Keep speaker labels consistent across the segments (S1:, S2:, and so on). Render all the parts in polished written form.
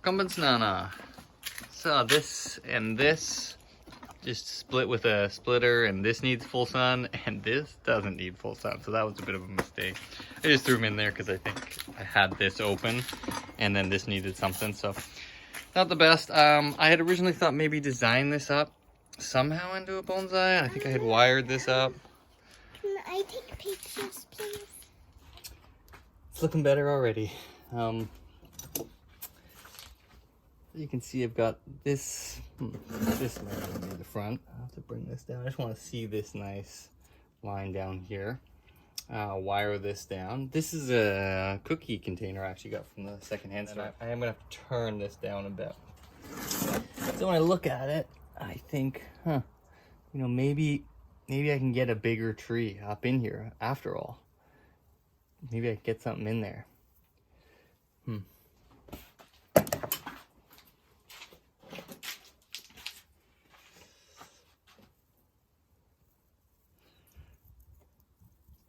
S1: Cumbens Nana. So this and this just split with a splitter, and this needs full sun, and this doesn't need full sun. So that was a bit of a mistake. I just threw them in there because I think I had this open, and then this needed something. So not the best. I had originally thought maybe design this up somehow into a bonsai. I think I had wired this up.
S2: Can I take pictures, please?
S1: It's looking better already. You can see I've got this. This might be the front. I'll have to bring this down. I just want to see this nice line down here. Wire this down. This is a cookie container I actually got from the secondhand store. I am gonna have to turn this down a bit. So when I look at it, I think, you know, maybe I can get a bigger tree up in here after all. Maybe I can get something in there.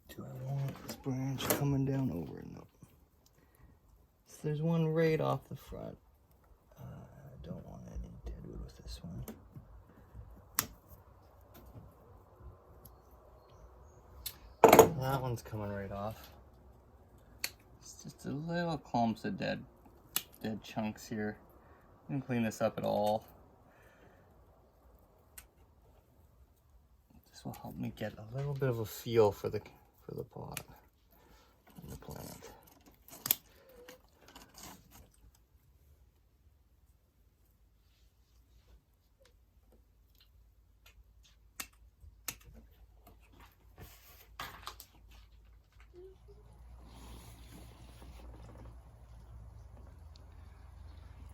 S1: Do I want this branch coming down over? No. So there's one right off the front. I don't want any deadwood with this one. That one's coming right off. It's just a little clumps of dead chunks here. Didn't clean this up at all. This will help me get a little bit of a feel for the pot and the plant.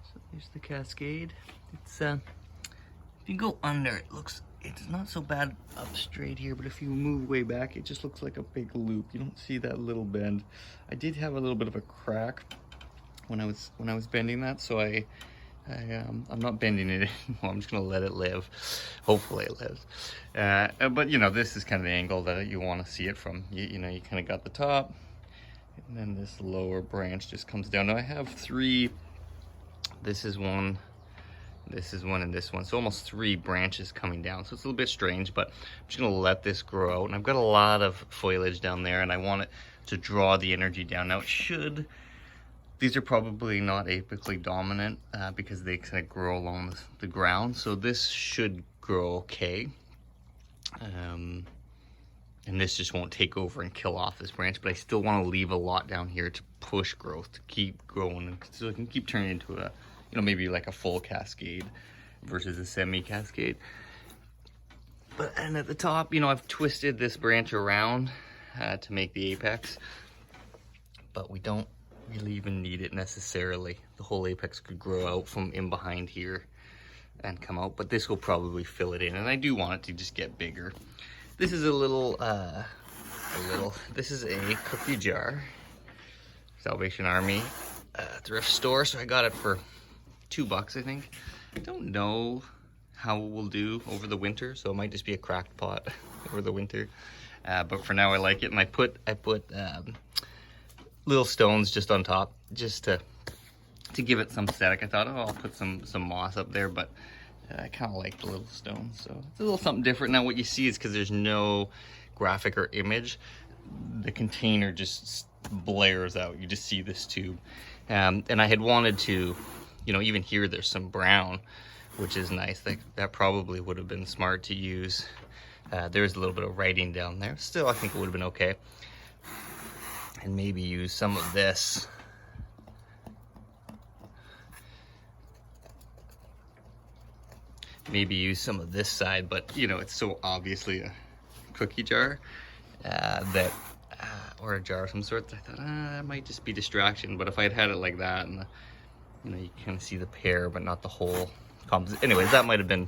S1: So there's the Cascade. It's if you go under, it's not so bad up straight here, but if you move way back, it just looks like a big loop. You don't see that little bend. I did have a little bit of a crack when I was bending that, so I'm not bending it anymore. I'm just gonna let it live. Hopefully it lives. But you know, this is kind of the angle that you want to see it from. You know, you kind of got the top, and then this lower branch just comes down. Now I have three. This is one, and this one. So almost 3 branches coming down. So it's a little bit strange, but I'm just gonna let this grow out. And I've got a lot of foliage down there, and I want it to draw the energy down. Now it should, these are probably not apically dominant because they kind of grow along the ground. So this should grow okay. And this just won't take over and kill off this branch, but I still want to leave a lot down here to push growth, to keep growing, and so it can keep turning into a, you know, maybe like a full cascade versus a semi-cascade. And at the top, you know, I've twisted this branch around to make the apex, but we don't really even need it necessarily. The whole apex could grow out from in behind here and come out, but this will probably fill it in, and I do want it to just get bigger. This is this is a cookie jar, Salvation Army thrift store, so I got it for $2, I think. I don't know how it will do over the winter, so it might just be a cracked pot over the winter. But for now, I like it, and I put little stones just on top, just to give it some aesthetic. I thought, oh, I'll put some moss up there, but I kind of like the little stones, so it's a little something different. Now, what you see is because there's no graphic or image, the container just blares out. You just see this tube, and I had wanted to, you know, even here there's some brown, which is nice. That probably would have been smart to use. There's a little bit of writing down there. Still, I think it would have been okay. And maybe use some of this. Maybe use some of this side, but you know, it's so obviously a cookie jar or a jar of some sort. I thought that might just be distraction. But if I had it like that, and you know, you kind of see the pear, but not the whole composite. Anyways, that might have been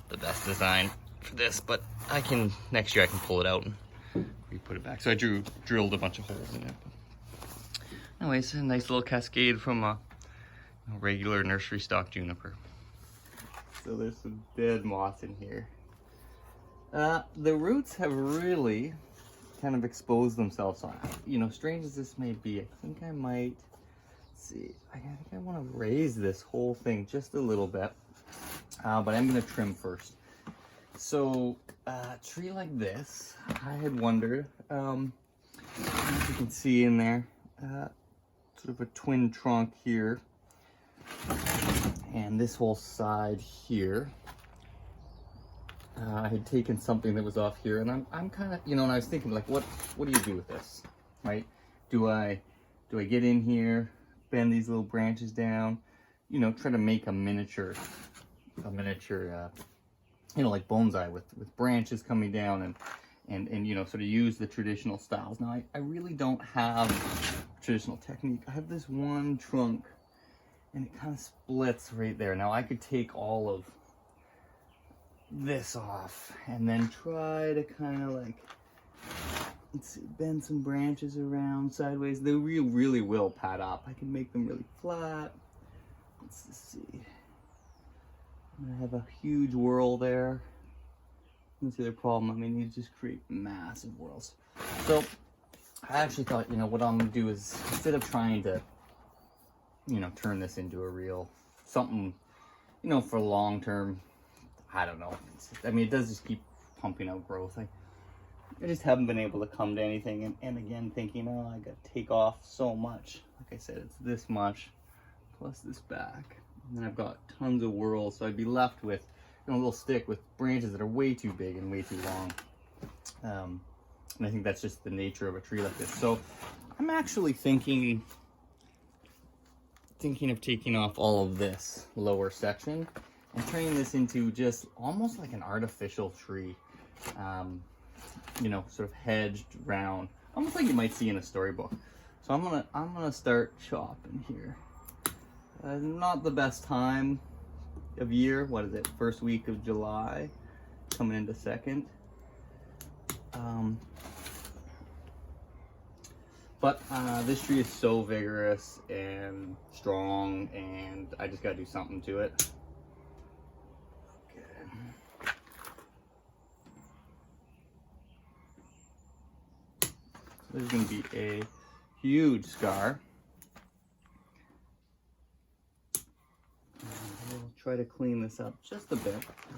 S1: the best design for this. But next year I can pull it out and re-put it back. So I drilled a bunch of holes in it. Anyways, a nice little cascade from a regular nursery stock juniper. So there's some dead moss in here. The roots have really kind of exposed themselves. So, you know, strange as this may be, I think I might see, I think I want to raise this whole thing just a little bit, but I'm going to trim first. So a tree like this, I had wondered, I don't know if you can see in there, sort of a twin trunk here, and this whole side here. I had taken something that was off here, and I'm kind of, you know, and I was thinking, like, what do you do with this, right? Do I get in here, bend these little branches down, you know, try to make a miniature, you know, like bonsai with branches coming down and you know, sort of use the traditional styles. Now, I really don't have traditional technique. I have this one trunk, and it kind of splits right there. Now, I could take all of this off and then try to kind of like, let's see, bend some branches around sideways. They really will pad up. I can make them really flat. Let's just see. I have a huge whirl there. That's the other problem. I mean, you just create massive whirls. So I actually thought, you know, what I'm gonna do is, instead of trying to, you know, turn this into a real something, you know, for long term, I don't know. I mean, it does just keep pumping out growth. I just haven't been able to come to anything. And again, thinking, oh, I got to take off so much. Like I said, it's this much plus this back. And then I've got tons of whorls. So I'd be left with, you know, a little stick with branches that are way too big and way too long. And I think that's just the nature of a tree like this. So I'm actually thinking of taking off all of this lower section and turning this into just almost like an artificial tree, you know, sort of hedged round, almost like you might see in a storybook. So I'm gonna start chopping here. Not the best time of year. What is it? First week of July, coming into second. But this tree is so vigorous and strong, and I just gotta do something to it. There's going to be a huge scar. We'll try to clean this up just a bit.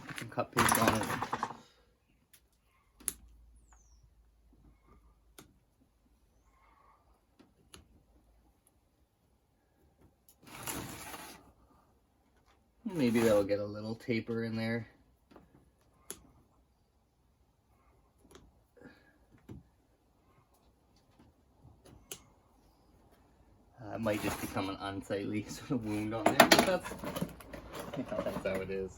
S1: Put some cut paste on it. Maybe that'll get a little taper in there. It might just become an unsightly sort of wound on there, but that's how it is.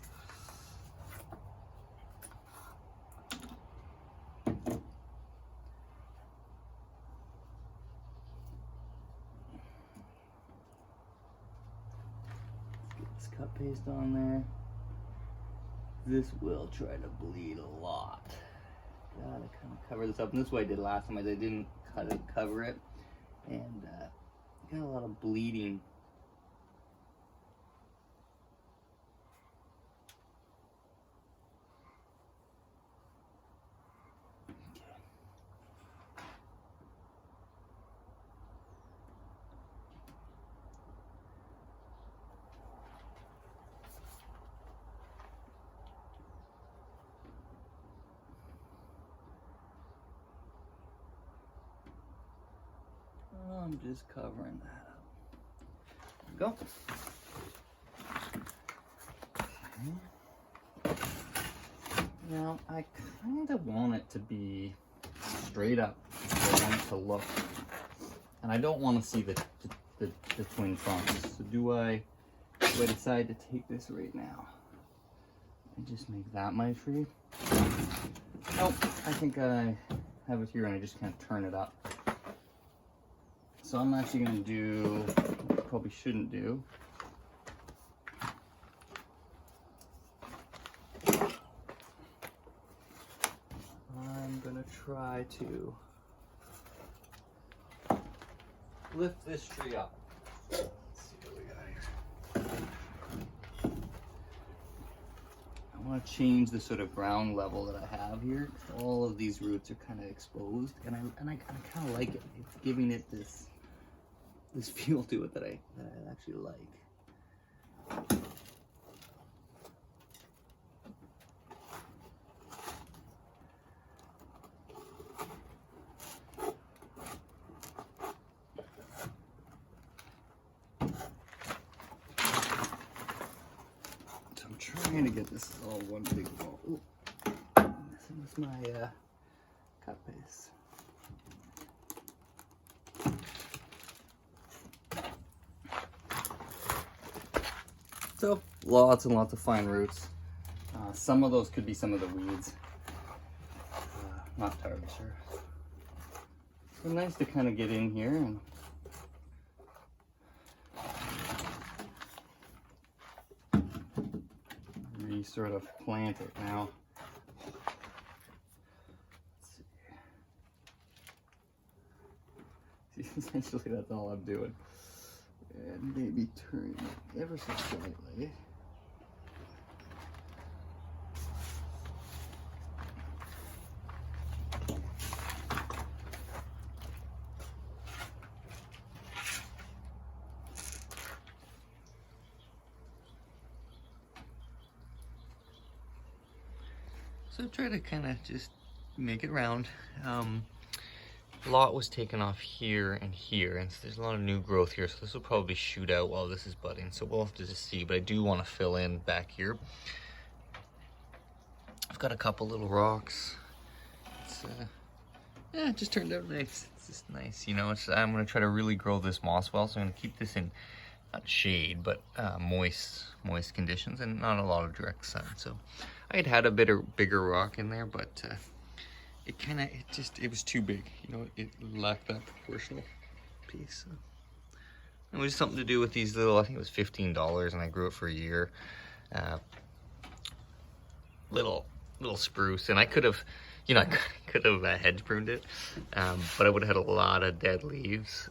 S1: Get this cut paste on there. This will try to bleed a lot. Gotta kind of cover this up. And this is what I did last time, is I didn't cut it, cover it, and got a lot of bleeding. I'm just covering that up. There we go. Now, I kind of want it to be straight up. I want it to look. And I don't want to see the twin trunks. So do I decide to take this right now and just make that my tree? Nope, I think I have it here and I just kind of turn it up. So I'm actually going to do, probably shouldn't do. I'm going to try to lift this tree up. Let's see what we got here. I want to change the sort of ground level that I have here. All of these roots are kind of exposed, and I kind of like it. It's giving it this this feel to it that I actually like. So I'm trying to get this all one big ball. Ooh, messing with my cut base. So lots and lots of fine roots. Some of those could be some of the weeds. Not entirely sure. So nice to kind of get in here and sort of plant it now. Let's see. Essentially that's all I'm doing. And maybe turn it ever so slightly. So try to kind of just make it round. A lot was taken off here and here, and so there's a lot of new growth here, so this will probably shoot out while this is budding, so we'll have to just see, but I do want to fill in back here. I've got a couple little rocks. It's yeah, it just turned out nice. It's just nice, you know. I'm going to try to really grow this moss well, so I'm going to keep this in not shade, but moist conditions and not a lot of direct sun. So I had a bigger rock in there, but it was too big, you know. It lacked that proportional piece. So it was something to do with these little, I think it was $15, and I grew it for a year. Little spruce, and I could have, you know, I could have hedge pruned it, but I would have had a lot of dead leaves,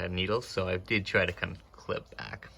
S1: needles. So I did try to kind of clip back.